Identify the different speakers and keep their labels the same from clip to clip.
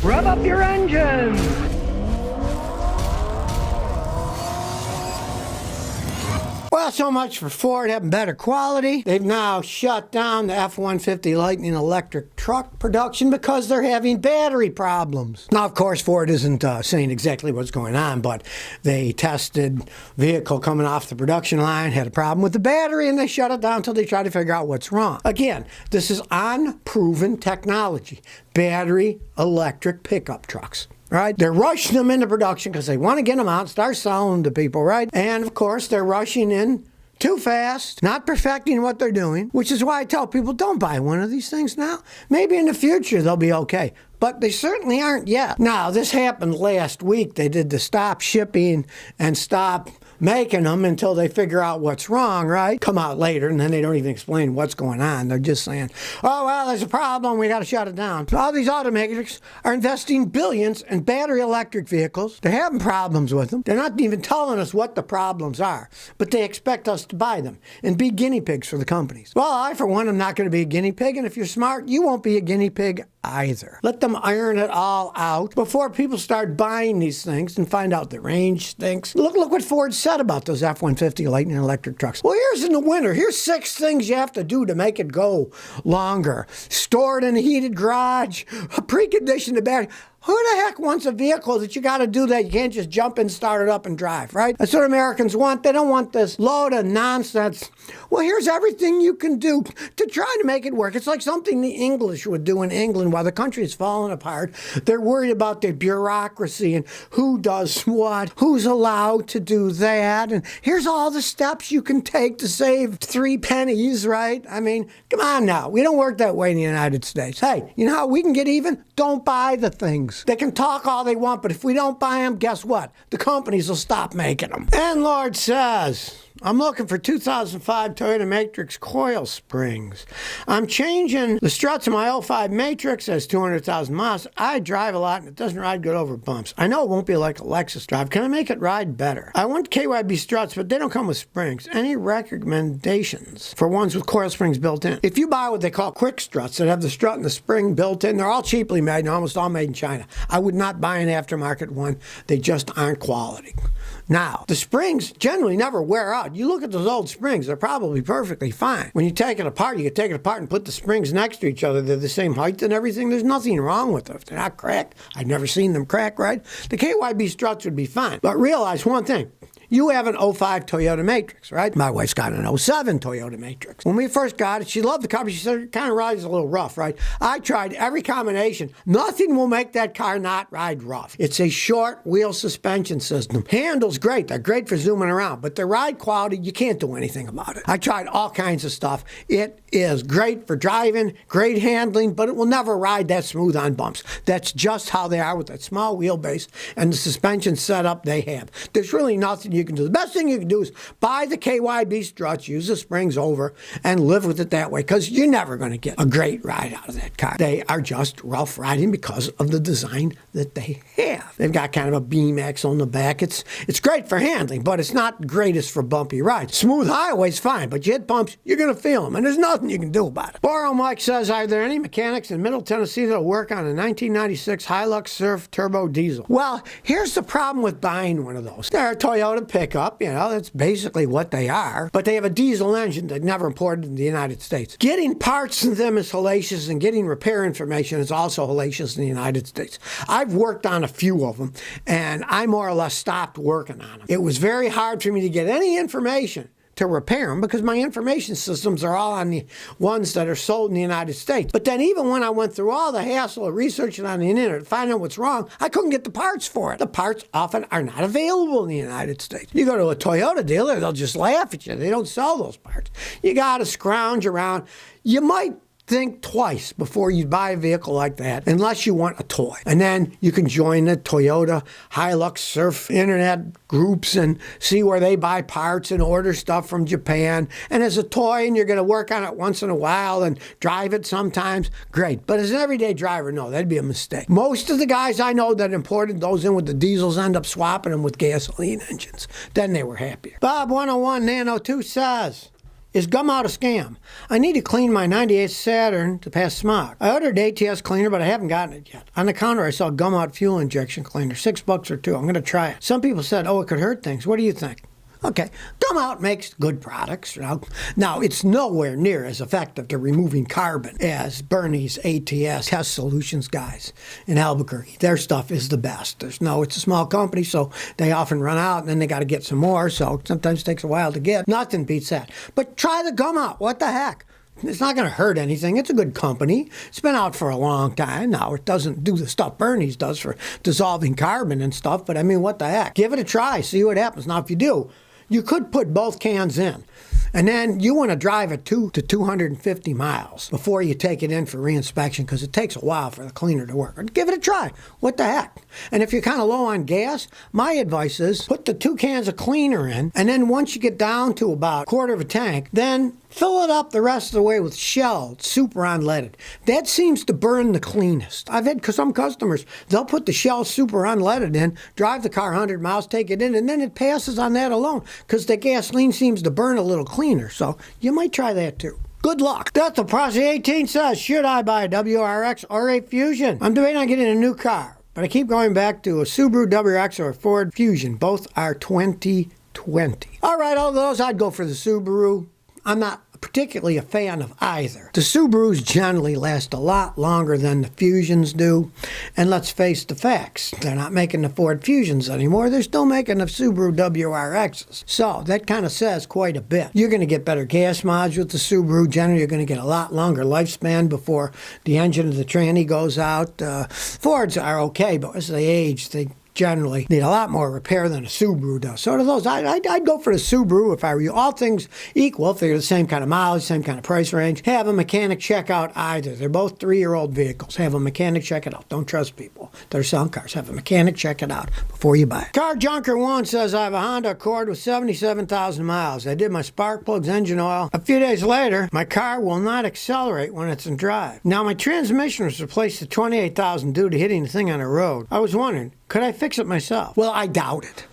Speaker 1: Rev up your engines!
Speaker 2: Well, so much for Ford having better quality. They've now shut down the F-150 Lightning electric truck production because they're having battery problems. Now, of course, Ford isn't saying exactly what's going on, but they tested vehicle coming off the production line, had a problem with the battery, and they shut it down until they try to figure out what's wrong. Again, this is unproven technology. Battery electric pickup trucks. Right? They're rushing them into production because they want to get them out and start selling them to people, right? And of course, they're rushing in too fast, not perfecting what they're doing, which is why I tell people, don't buy one of these things now. Maybe in the future they'll be okay, but they certainly aren't yet. Now, this happened last week. They did the stop shipping and stop making them until they figure out what's wrong, right? Come out later, and then they don't even explain what's going on. They're just saying, oh, well, there's a problem. We got to shut it down. So all these automakers are investing billions in battery electric vehicles. They're having problems with them. They're not even telling us what the problems are, but they expect us to buy them and be guinea pigs for the companies. Well, I, for one, am not going to be a guinea pig, and if you're smart, you won't be a guinea pig either. Let them iron it all out before people start buying these things and find out the range stinks. Look what Ford said about those F-150 Lightning electric trucks. Well, here's in the winter. Here's 6 things you have to do to make it go longer. Store it in a heated garage, precondition the battery. Who the heck wants a vehicle that you got to do that you can't just jump in, start it up, and drive, right? That's what Americans want. They don't want this load of nonsense. Well, here's everything you can do to try to make it work. It's like something the English would do in England while the country is falling apart. They're worried about the bureaucracy and who does what, who's allowed to do that, and here's all the steps you can take to save 3 pennies, right? I mean, come on now. We don't work that way in the United States. Hey, you know how we can get even? Don't buy the things. They can talk all they want, but if we don't buy them, guess what? The companies will stop making them. And Lord says, I'm looking for 2005 Toyota Matrix coil springs. I'm changing the struts of my 05 Matrix. Has 200,000 miles. I drive a lot and it doesn't ride good over bumps. I know it won't be like a Lexus drive. Can I make it ride better? I want KYB struts, but they don't come with springs. Any recommendations for ones with coil springs built in? If you buy what they call quick struts that have the strut and the spring built in, they're all cheaply made and almost all made in China. I would not buy an aftermarket one. They just aren't quality. Now, the springs generally never wear out. You look at those old springs, they're probably perfectly fine. When you take it apart, you can take it apart and put the springs next to each other. They're the same height and everything. There's nothing wrong with them. If they're not cracked, I've never seen them crack, right? The KYB struts would be fine. But realize one thing. You have an 05 Toyota Matrix, right? My wife's got an 07 Toyota Matrix. When we first got it, she loved the car, but she said it kind of rides a little rough, right? I tried every combination. Nothing will make that car not ride rough. It's a short wheel suspension system. Handles great. They're great for zooming around, but the ride quality, you can't do anything about it. I tried all kinds of stuff. It is great for driving, great handling, but it will never ride that smooth on bumps. That's just how they are with that small wheelbase and the suspension setup they have. There's really nothing you can do. The best thing you can do is buy the KYB struts, use the springs over, and live with it that way, because you're never going to get a great ride out of that car. They are just rough riding because of the design that they have. They've got kind of a beam axle on the back. It's great for handling, but it's not greatest for bumpy rides. Smooth highway's fine, but you hit bumps, you're going to feel them, and there's nothing you can do about it. Borrow Mike says, are there any mechanics in Middle Tennessee that'll work on a 1996 Hilux Surf Turbo Diesel? Well, here's the problem with buying one of those. They're a Toyota pickup, that's basically what they are, but they have a diesel engine that never imported in the United States. Getting parts in them is hellacious, and getting repair information is also hellacious in the United States. I've worked on a few of them, and I more or less stopped working on them. It was very hard for me to get any information to repair them because my information systems are all on the ones that are sold in the United States. But then even when I went through all the hassle of researching on the internet to find out what's wrong, I couldn't get the parts for it. The parts often are not available in the United States. You go to a Toyota dealer, they'll just laugh at you. They don't sell those parts. You got to scrounge around. You might think twice before you buy a vehicle like that, unless you want a toy. And then you can join the Toyota Hilux Surf internet groups and see where they buy parts and order stuff from Japan. And as a toy, and you're going to work on it once in a while and drive it sometimes, great. But as an everyday driver, no, that'd be a mistake. Most of the guys I know that imported those in with the diesels end up swapping them with gasoline engines. Then they were happier. Bob 101 Nano 2 says, Is gum out a scam? I need to clean my 98 Saturn to pass smog. I ordered ATS cleaner, but I haven't gotten it yet. On the counter, I saw gum out fuel injection cleaner, $6 or $2. I'm going to try it. Some people said, oh, it could hurt things. What do you think? Okay, gum out makes good products. Now, it's nowhere near as effective to removing carbon as Bernie's ATS Test Solutions guys in Albuquerque. Their stuff is the best. It's a small company, so they often run out, and then they got to get some more, so sometimes it takes a while to get. Nothing beats that. But try the gum out. What the heck? It's not going to hurt anything. It's a good company. It's been out for a long time. Now, it doesn't do the stuff Bernie's does for dissolving carbon and stuff, but I mean, what the heck? Give it a try. See what happens. Now, if you do, you could put both cans in, and then you want to drive it 2 to 250 miles before you take it in for reinspection, because it takes a while for the cleaner to work. Give it a try. What the heck? And if you're kind of low on gas, my advice is put the 2 cans of cleaner in, and then once you get down to about a quarter of a tank, then fill it up the rest of the way with Shell, super unleaded. That seems to burn the cleanest. I've had some customers, they'll put the Shell super unleaded in, drive the car 100 miles, take it in, and then it passes on that alone, because the gasoline seems to burn a little cleaner. So you might try that too. Good luck. That's what Prosy 18 says. Should I buy a WRX or a Fusion? I'm debating on getting a new car, but I keep going back to a Subaru WRX or a Ford Fusion. Both are 2020. All right, all those, I'd go for the Subaru. I'm not particularly a fan of either. The Subarus generally last a lot longer than the Fusions do, and let's face the facts. They're not making the Ford Fusions anymore. They're still making the Subaru WRXs. So that kind of says quite a bit. You're going to get better gas mileage with the Subaru. Generally, you're going to get a lot longer lifespan before the engine of the tranny goes out. Fords are okay, but as they age, they generally need a lot more repair than a Subaru does. So to those, I'd go for the Subaru if I were you. All things equal, if they're the same kind of mileage, same kind of price range, have a mechanic check out either. They're both 3-year-old vehicles. Have a mechanic check it out. Don't trust people that are selling cars. Have a mechanic check it out before you buy it. Car Junker 1 says, I have a Honda Accord with 77,000 miles. I did my spark plugs, engine oil. A few days later, my car will not accelerate when it's in drive. Now, my transmission was replaced at 28,000 due to hitting the thing on the road. I was wondering, could I fix it myself? Well, I doubt it.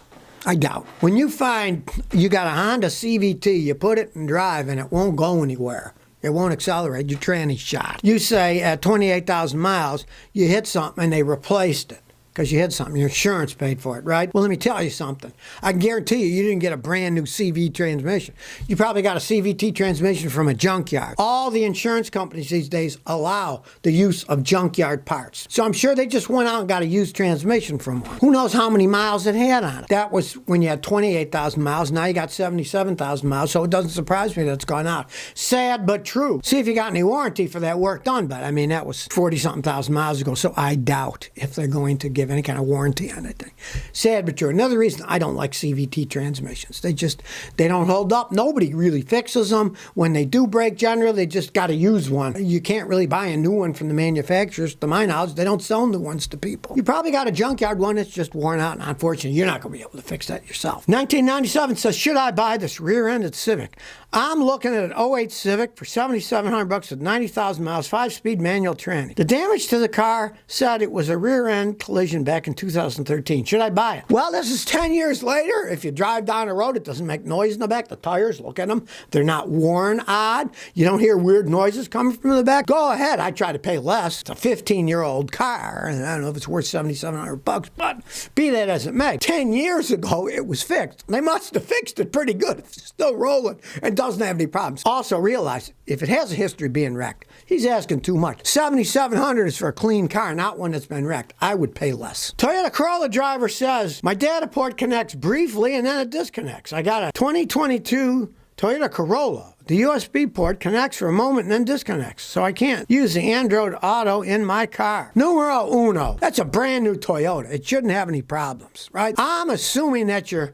Speaker 2: I doubt. When you find you got a Honda CVT, you put it in drive and it won't go anywhere. It won't accelerate. Your tranny's shot. You say at 28,000 miles, you hit something and they replaced it because you hit something. Your insurance paid for it, right? Well, let me tell you something. I guarantee you didn't get a brand new CV transmission. You probably got a CVT transmission from a junkyard. All the insurance companies these days allow the use of junkyard parts. So I'm sure they just went out and got a used transmission from one. Who knows how many miles it had on it? That was when you had 28,000 miles. Now you got 77,000 miles, so it doesn't surprise me that it's gone out. Sad but true. See if you got any warranty for that work done, but I mean, that was 40-something thousand miles ago, so I doubt if they're going to give any kind of warranty on that thing. Sad but true. Another reason I don't like CVT transmissions. They don't hold up. Nobody really fixes them. When they do break, generally, they just got to use one. You can't really buy a new one from the manufacturers. To my knowledge, they don't sell new ones to people. You probably got a junkyard one that's just worn out, and unfortunately, you're not going to be able to fix that yourself. 1997 says, should I buy this rear-ended Civic? I'm looking at an 08 Civic for $7,700 with 90,000 miles, 5-speed manual tranny. The damage to the car said it was a rear-end collision back in 2013. Should I buy it? Well, this is 10 years later. If you drive down the road, it doesn't make noise in the back. The tires, look at them. They're not worn odd. You don't hear weird noises coming from the back. Go ahead. I try to pay less. It's a 15-year-old car, and I don't know if it's worth $7,700, but be that as it may. 10 years ago, it was fixed. They must have fixed it pretty good. It's still rolling and doesn't have any problems. Also realize, if it has a history of being wrecked, he's asking too much. $7,700 is for a clean car, not one that's been wrecked. I would pay less. Toyota Corolla driver says, my data port connects briefly and then it disconnects. I got a 2022 Toyota Corolla. The USB port connects for a moment and then disconnects, so I can't use the Android Auto in my car. Numero uno. That's a brand new Toyota. It shouldn't have any problems, right? I'm assuming that your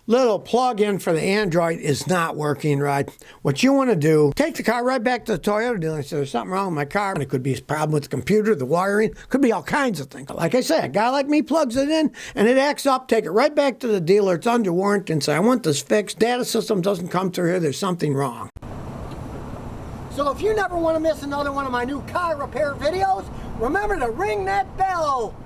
Speaker 2: little plug-in for the Android is not working right. What you want to do, take the car right back to the Toyota dealer and say, there's something wrong with my car. And it could be a problem with the computer, the wiring, could be all kinds of things. Like I say, a guy like me plugs it in and it acts up, take it right back to the dealer, it's under warranty, and say, I want this fixed. Data system doesn't come through here, there's something wrong. So if you never want to miss another one of my new car repair videos, remember to ring that bell.